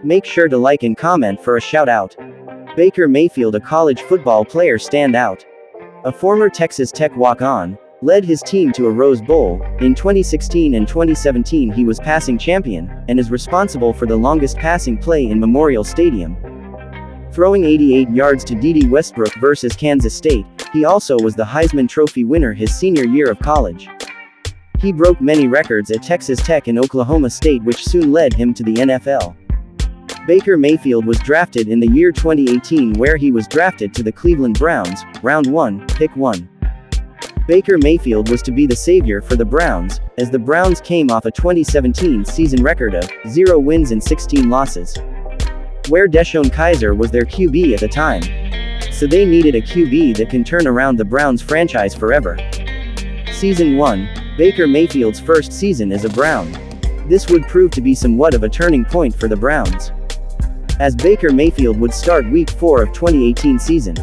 Make sure to like and comment for a shout out. Baker Mayfield, a college football player standout. A former Texas Tech walk-on, led his team to a Rose Bowl. In 2016 and 2017 he was passing champion, and is responsible for the longest passing play in Memorial Stadium. Throwing 88 yards to D.D. Westbrook versus Kansas State, he also was the Heisman Trophy winner his senior year of college. He broke many records at Texas Tech and Oklahoma State, which soon led him to the NFL. Baker Mayfield was drafted in the year 2018, where he was drafted to the Cleveland Browns, round 1, pick 1. Baker Mayfield was to be the savior for the Browns, as the Browns came off a 2017 season record of 0 wins and 16 losses, where Deshaun Watson was their QB at the time. So they needed a QB that can turn around the Browns franchise forever. Season 1, Baker Mayfield's first season as a Brown. This would prove to be somewhat of a turning point for the Browns, as Baker Mayfield would start Week 4 of 2018 season.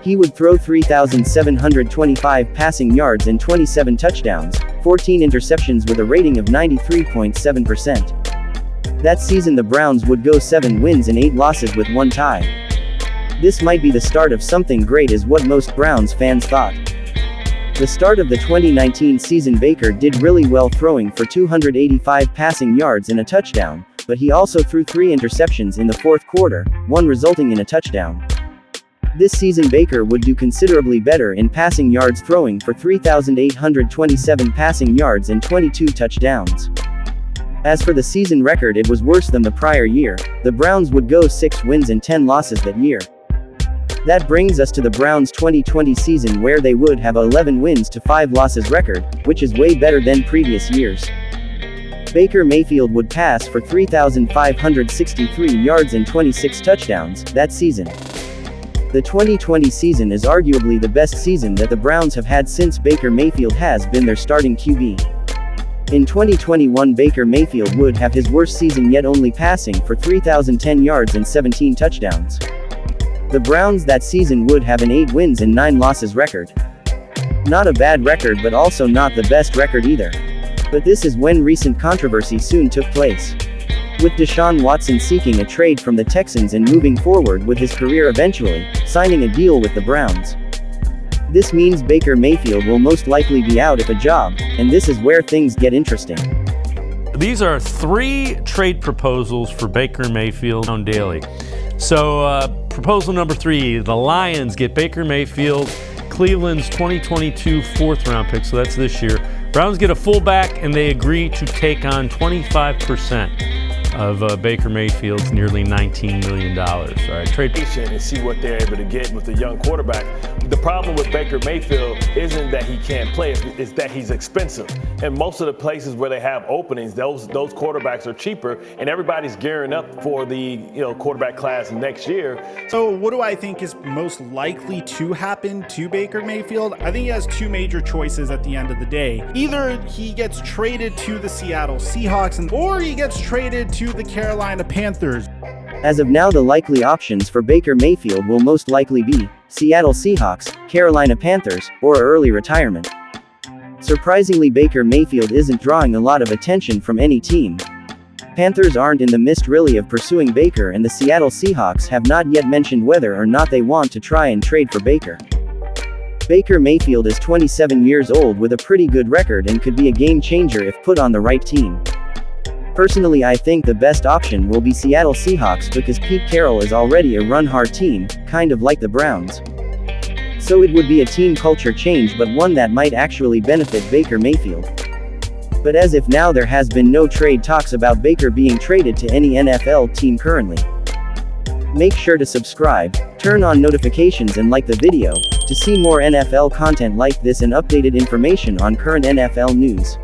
He would throw 3,725 passing yards and 27 touchdowns, 14 interceptions with a rating of 93.7%. That season the Browns would go 7 wins and 8 losses with 1 tie. This might be the start of something great, is what most Browns fans thought. The start of the 2019 season, Baker did really well, throwing for 285 passing yards and a touchdown, but he also threw 3 interceptions in the fourth quarter, one resulting in a touchdown. This season Baker would do considerably better in passing yards, throwing for 3,827 passing yards and 22 touchdowns. As for the season record, it was worse than the prior year. The Browns would go 6 wins and 10 losses that year. That brings us to the Browns' 2020 season, where they would have a 11 wins to 5 losses record, which is way better than previous years. Baker Mayfield would pass for 3,563 yards and 26 touchdowns that season. The 2020 season is arguably the best season that the Browns have had since Baker Mayfield has been their starting QB. In 2021 Baker Mayfield would have his worst season yet, only passing for 3,010 yards and 17 touchdowns. The Browns that season would have an 8 wins and 9 losses record. Not a bad record, but also not the best record either. But this is when recent controversy soon took place, with Deshaun Watson seeking a trade from the Texans and moving forward with his career, eventually signing a deal with the Browns. This means Baker Mayfield will most likely be out of a job, and this is where things get interesting. These are 3 trade proposals for Baker Mayfield on Daily. So, proposal number 3, the Lions get Baker Mayfield, Cleveland's 2022 4th-round pick, so that's this year. Browns get a fullback, and they agree to take on 25% of Baker Mayfield's nearly $19 million. All right, trade and see what they're able to get with the young quarterback. The problem with Baker Mayfield isn't that he can't play, it's that he's expensive. And most of the places where they have openings, those quarterbacks are cheaper, and everybody's gearing up for the quarterback class next year. So what do I think is most likely to happen to Baker Mayfield? I think he has 2 major choices at the end of the day. Either he gets traded to the Seattle Seahawks, or he gets traded to the Carolina Panthers. As of now, the likely options for Baker Mayfield will most likely be Seattle Seahawks, Carolina Panthers, or early retirement. Surprisingly, Baker Mayfield isn't drawing a lot of attention from any team. Panthers aren't in the midst really of pursuing Baker, and the Seattle Seahawks have not yet mentioned whether or not they want to try and trade for Baker. Baker Mayfield is 27 years old with a pretty good record and could be a game changer if put on the right team. Personally, I think the best option will be Seattle Seahawks, because Pete Carroll is already a run-hard team, kind of like the Browns. So it would be a team culture change, but one that might actually benefit Baker Mayfield. But as if now, there has been no trade talks about Baker being traded to any NFL team currently. Make sure to subscribe, turn on notifications and like the video, to see more NFL content like this and updated information on current NFL news.